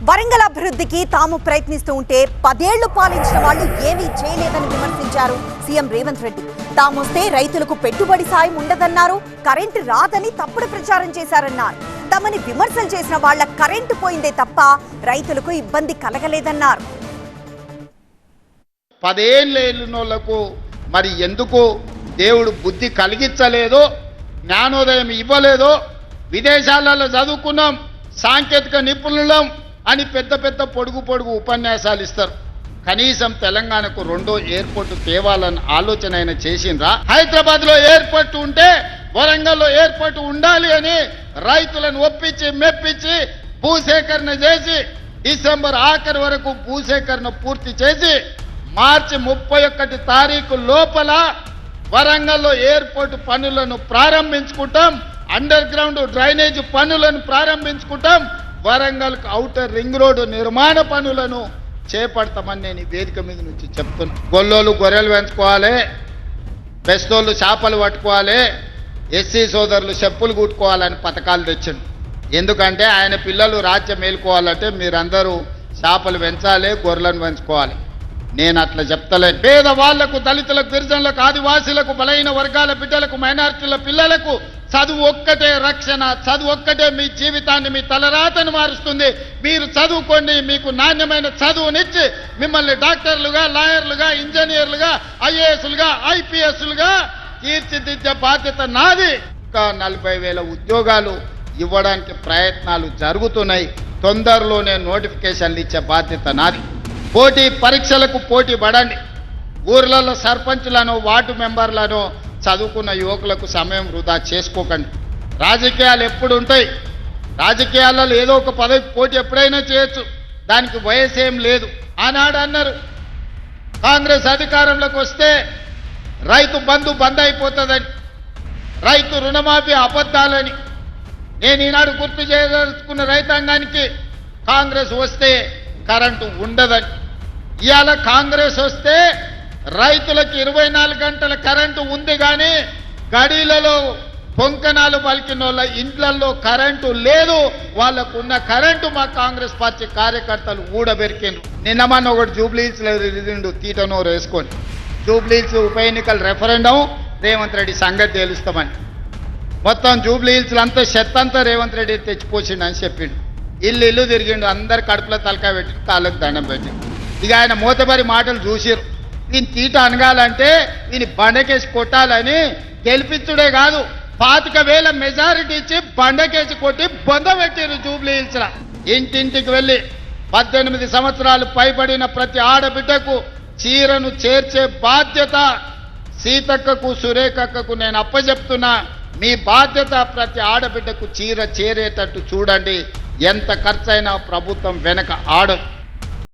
వరంగల్ అభివృద్ధికి తాము ప్రయత్నిస్తూ ఉంటే 10 ఏళ్లు పాలించిన వాళ్ళు ఏమీ చేయలేదని విమర్శించారు సీఎం రేవంత్ రెడ్డి. తామొస్తే రైతులకు పెట్టుబడి సాయం ఉండదన్నారు, కరెంటు రాదని తప్పుడు ప్రచారం చేశారన్నారు. తమని విమర్శలు చేసిన వాళ్ళ కరెంటు పోయిందే తప్ప రైతులకు ఇబ్బంది కలగలేదన్నారు. 10 ఏళ్ళకు మరి ఎందుకు దేవుడు బుద్ధి కలిగించలేదో, జ్ఞానోదయం ఇవ్వలేదో, విదేశాలలో చదువుకున్నాం, సాంకేతిక నిపుణులం అని పెద్ద పెద్ద పొడుగు ఉపన్యాసాలు ఇస్తారు. కనీసం తెలంగాణకు 2వ ఎయిర్పోర్టు తేవాలని ఆలోచన అయినా చేసిండ్రా? హైదరాబాద్లో ఎయిర్పోర్ట్ ఉంటే వరంగల్లో ఎయిర్పోర్ట్ ఉండాలి అని రైతులను ఒప్పించి మెప్పించి భూసేకరణ చేసి డిసెంబర్ ఆఖరి వరకు భూసేకరణ పూర్తి చేసి మార్చి 31 తారీఖు లోపల వరంగల్లో ఎయిర్పోర్ట్ పనులను ప్రారంభించుకుంటాం, అండర్ గ్రౌండ్ డ్రైనేజ్ పనులను ప్రారంభించుకుంటాం, వరంగల్కు ఔటర్ రింగ్ రోడ్డు నిర్మాణ పనులను చేపడతామని నేను ఈ వేదిక మీద నుంచి చెప్తున్నా. గొల్లోళ్ళు గొర్రెలు పెంచుకోవాలి, బెస్తోళ్ళు చేపలు పట్టుకోవాలి, ఎస్సీ సోదరులు చెప్పులు కుట్టుకోవాలని పథకాలు తెచ్చిండు. ఎందుకంటే ఆయన పిల్లలు రాజ్యం మేలుకోవాలంటే మీరందరూ చేపలు పెంచాలి, గొర్రెలను పెంచుకోవాలి. నేను అట్లా చెప్తలే. పేదవాళ్లకు, దళితులకు, గిరిజనులకు, ఆదివాసీలకు, బలహీన వర్గాల బిడ్డలకు, మైనారిటీల పిల్లలకు చదువు ఒక్కటే రక్షణ. చదువు ఒక్కటే మీ జీవితాన్ని, మీ తలరాతను మారుస్తుంది. మీరు చదువుకోండి, మీకు నాణ్యమైన చదువునిచ్చి మిమ్మల్ని డాక్టర్లుగా, లాయర్లుగా, ఇంజనీర్లుగా, ఐఏఎస్లుగా, ఐపీఎస్లుగా తీర్చిదిద్దే బాధ్యత నాది. ఇంకా 40,000 ఉద్యోగాలు ఇవ్వడానికి ప్రయత్నాలు జరుగుతున్నాయి. తొందరలోనే నోటిఫికేషన్లు ఇచ్చే బాధ్యత నాది. పోటీ పరీక్షలకు పోటీ పడండి. ఊర్లలో సర్పంచులను, వార్డు మెంబర్లను చదువుకున్న యువకులకు సమయం వృధా చేసుకోకండి. రాజకీయాలు ఎప్పుడు ఉంటాయి. రాజకీయాలలో ఏదో ఒక పదవికి పోటీ ఎప్పుడైనా చేయొచ్చు, దానికి వయసు ఏం లేదు. ఆనాడు అన్నారు కాంగ్రెస్ అధికారంలోకి వస్తే రైతు బంద్ అయిపోతుందని, రైతు రుణమాఫీ అబద్ధాలని. నేను ఈనాడు గుర్తు చేయదలుచుకున్న రైతాంగానికి కాంగ్రెస్ వస్తే కరెంటు ఉండదని. ఇవాళ కాంగ్రెస్ వస్తే రైతులకు 24 గంటల కరెంటు ఉంది, కానీ గడీలలో పొంకనాలు పలికిన వాళ్ళ ఇండ్లలో కరెంటు లేదు. వాళ్ళకున్న కరెంటు మా కాంగ్రెస్ పార్టీ కార్యకర్తలు ఊడబెరికిండ్రు. నిన్నమన్న ఒకటి జూబ్లీహిల్స్లో రిజిండు తీటనోరు వేసుకొని, జూబ్లీహిల్స్ ఉప ఎన్నికల రెఫరెండం రేవంత్ రెడ్డి సంగతి తెలుస్తామని. మొత్తం జూబ్లీహిల్స్లో అంతా చెత్తంతా రేవంత్ రెడ్డి తెచ్చిపోసిండు అని చెప్పిండు. ఇల్లు తిరిగిండు, అందరు కడుపులో తలకాయ పెట్టి కాళ్ళకు దండం పెట్టి. ఇక ఆయన మూతబరి మాటలు చూసిరు. దీన్ని తీట అనగాలంటే దీన్ని బండకేసి కొట్టాలని గెలిపించుడే కాదు, 25,000 మెజారిటీ ఇచ్చి బండకేసి కొట్టి బొంద పెట్టారు జూబ్లీహిల్స్లో. ఇంటింటికి వెళ్ళి 18 సంవత్సరాలు పైబడిన ప్రతి ఆడబిడ్డకు చీరను చేర్చే బాధ్యత సీతక్కకు, సురేఖక్కకు నేను అప్పచెప్తున్నా. మీ బాధ్యత ప్రతి ఆడబిడ్డకు చీర చేరేటట్టు చూడండి. ఎంత ఖర్చైనా ప్రభుత్వం వెనక ఆడదు.